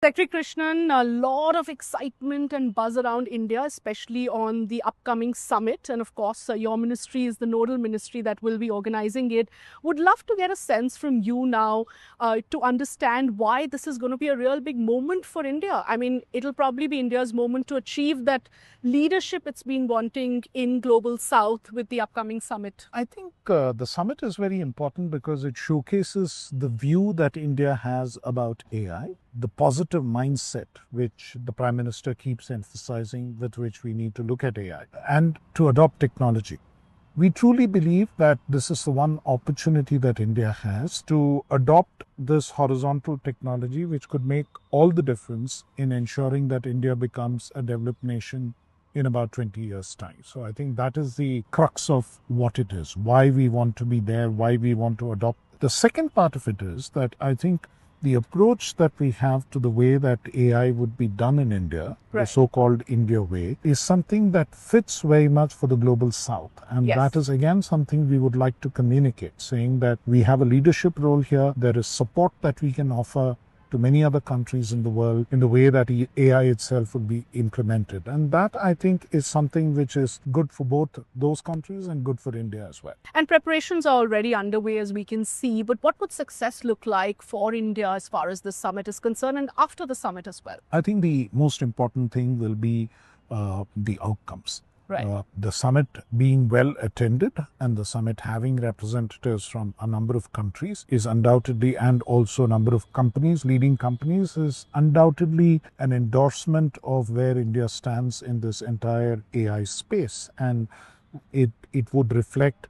Secretary Krishnan, a lot of excitement and buzz around India, especially on the upcoming summit. And of course, your ministry is the nodal ministry that will be organizing it. Would love to get a sense from you now to understand why this is going to be a real big moment for India. I mean, it'll probably be India's moment to achieve that leadership it's been wanting in Global South with the upcoming summit. I think the summit is very important because it showcases the view that India has about AI, the positive mindset which the Prime Minister keeps emphasizing, with which we need to look at AI and to adopt technology. We truly believe that this is the one opportunity that India has to adopt this horizontal technology, which could make all the difference in ensuring that India becomes a developed nation in about 20 years' time. So I think that is the crux of what it is, why we want to be there, why we want to adopt. The second part of it is that I think the approach that we have to the way that AI would be done in India, Right. the so-called India way, is something that fits very much for the Global South. And Yes. that is again something we would like to communicate, saying that we have a leadership role here. There is support that we can offer to many other countries in the world in the way that AI itself would be implemented. And that, I think, is something which is good for both those countries and good for India as well. And preparations are already underway, as we can see. But what would success look like for India as far as the summit is concerned and after the summit as well? I think the most important thing will be the outcomes. Right. The summit being well attended and the summit having representatives from a number of countries is undoubtedly, and also a number of companies, leading companies, is undoubtedly an endorsement of where India stands in this entire AI space. And it would reflect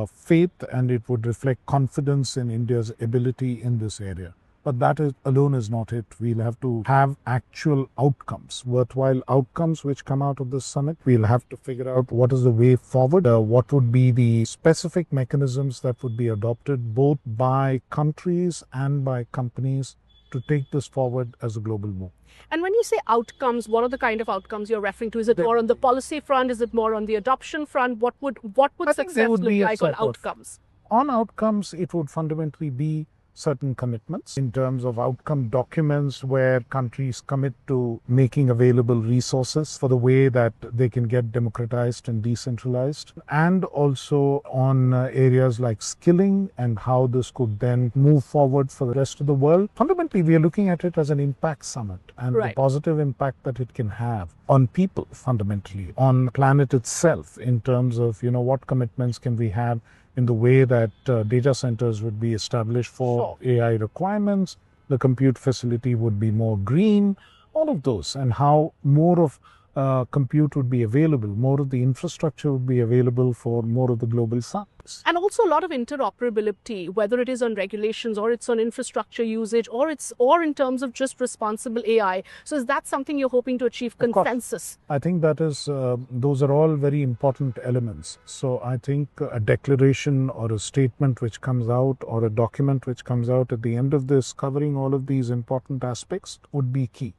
faith, and it would reflect confidence in India's ability in this area. But that alone is not it. We'll have to have actual outcomes, worthwhile outcomes which come out of this summit. We'll have to figure out what is the way forward, what would be the specific mechanisms that would be adopted both by countries and by companies to take this forward as a global move. And when you say outcomes, what are the kind of outcomes you're referring to? Is it more on the policy front? Is it more on the adoption front? What would success look like on outcomes? On outcomes, it would fundamentally be certain commitments in terms of outcome documents where countries commit to making available resources for the way that they can get democratized and decentralized, and also on areas like skilling and how this could then move forward for the rest of the world. Fundamentally, we are looking at it as an impact summit and Right. the positive impact that it can have on people, fundamentally, on the planet itself, in terms of, what commitments can we have in the way that data centers would be established for AI requirements, the compute facility would be more green, all of those, and how more of compute would be available, more of the infrastructure would be available for more of the global south. And also a lot of interoperability, whether it is on regulations or it's on infrastructure usage or in terms of just responsible AI. So is that something you're hoping to achieve consensus? I think that is, those are all very important elements. So I think a declaration or a statement which comes out, or a document which comes out at the end of this covering all of these important aspects would be key.